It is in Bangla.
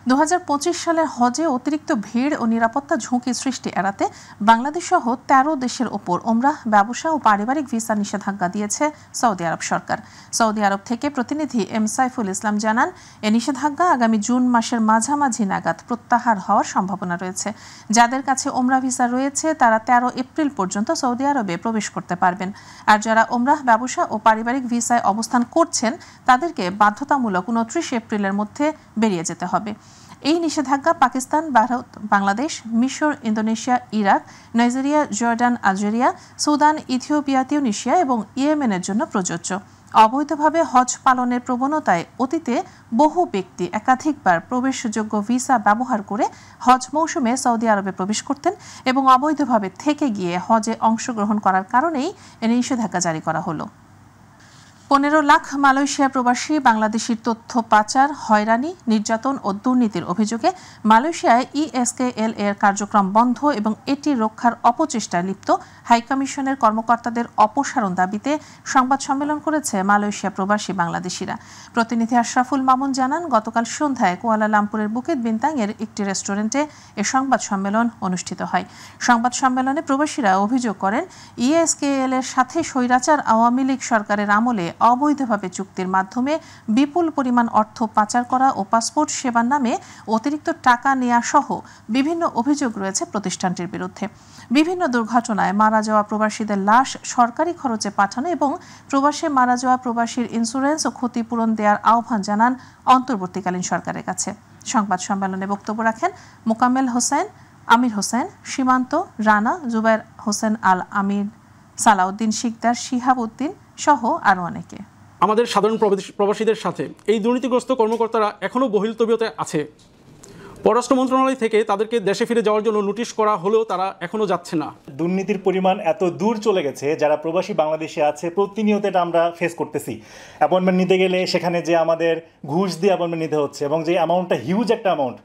2025 সালের হজে অতিরিক্ত ভিড় ও নিরাপত্তা ঝুঁকি সৃষ্টি এড়াতে বাংলাদেশ সহ 13 দেশের ওপর ওমরাহ, ব্যবসা ও পারিবারিক ভিসা নিষেধাজ্ঞা দিয়েছে সৌদি আরব সরকার। সৌদি আরব থেকে প্রতিনিধি এম সাইফুল ইসলাম জানান, এ নিষেধাজ্ঞা আগামী জুন মাসের মাঝামাঝি নাগাদ প্রত্যাহার হওয়ার সম্ভাবনা রয়েছে। যাদের কাছে ওমরাহ ভিসা রয়েছে তারা 13 এপ্রিল পর্যন্ত সৌদি আরবে প্রবেশ করতে পারবেন। আর যারা ওমরাহ, ব্যবসা ও পারিবারিক ভিসায় অবস্থান করছেন তাদেরকে বাধ্যতামূলক 29 এপ্রিলের মধ্যে বেরিয়ে যেতে হবে। এই নিষেধাজ্ঞা পাকিস্তান, ভারত, বাংলাদেশ, মিশর, Indonesia, Iraq, Nigeria, Jordan, Algeria, Sudan, Ethiopia, Tunisia এবং ইয়েমেনের জন্য প্রযোজ্য। অবৈধভাবে হজ পালনের প্রবণতায় অতীতে বহু ব্যক্তি একাধিকবার প্রবেশযোগ্য ভিসা ব্যবহার করে হজ মৌসুমে সৌদি আরবে প্রবেশ করতেন এবং অবৈধভাবে থেকে গিয়ে হজে অংশগ্রহণ করার কারণেই এ নিষেধাজ্ঞা জারি করা হলো। 15 লাখ মালয়েশিয়া প্রবাসী বাংলাদেশির তথ্য পাচার, হয়রানি, নির্যাতন ও দুর্নীতির অভিযোগে মালয়েশিয়ায় ESKL এর কার্যক্রম বন্ধ এবং এটি রক্ষার অপচেষ্টায় লিপ্ত হাইকমিশনের কর্মকর্তাদের অপসারণ দাবিতে সংবাদ সম্মেলন করেছে মালয়েশিয়া প্রবাসী বাংলাদেশিরা। প্রতিনিধি আশরাফুল মামুন জানান, গতকাল সন্ধ্যায় কুয়ালালামপুরের বুকিত বিন্তাংয়ের একটি রেস্টুরেন্টে এ সংবাদ সম্মেলন অনুষ্ঠিত হয়। সংবাদ সম্মেলনে প্রবাসীরা অভিযোগ করেন, ESKL এর সাথে স্বৈরাচার আওয়ামী লীগ সরকারের আমলে অবৈধভাবে চুক্তির মাধ্যমে বিপুল পরিমাণ অর্থ পাচার করা ও পাসপোর্ট সেবার নামে অতিরিক্ত টাকা নেওয়া সহ বিভিন্ন অভিযোগ রয়েছে প্রতিষ্ঠানটির বিরুদ্ধে। বিভিন্ন দুর্ঘটনায় মারা যাওয়া প্রবাসীদের লাশ সরকারি খরচে পাঠানো এবং প্রবাসে মারা যাওয়া প্রবাসীর ইন্স্যুরেন্স ও ক্ষতিপূরণ দেওয়ার আহ্বান জানান অন্তর্বর্তীকালীন সরকারের কাছে। সংবাদ সম্মেলনে বক্তব্য রাখেন মোকাম্মেল হোসেন, আমির হোসেন, সীমান্ত, রানা, জুবাইর হোসেন আল আমির, সালাউদ্দিন শিকদার, শিহাব উদ্দিন সহ আরও অনেকে। আমাদের সাধারণ প্রবাসীদের সাথে এই দুর্নীতিগ্রস্ত কর্মকর্তারা এখনও বহিল তবিয়তে আছে। পররাষ্ট্র মন্ত্রণালয় থেকে তাদেরকে দেশে ফিরে যাওয়ার জন্য নোটিশ করা হলেও তারা এখনও যাচ্ছে না। দুর্নীতির পরিমাণ এত দূর চলে গেছে, যারা প্রবাসী বাংলাদেশে আছে প্রতিনিয়ত এটা আমরা ফেস করতেছি। অ্যাপয়েন্টমেন্ট নিতে গেলে সেখানে যে আমাদের ঘুষ দিয়ে অ্যাপয়েন্টমেন্ট নিতে হচ্ছে এবং যে অ্যামাউন্টটা হিউজ একটা অ্যামাউন্ট,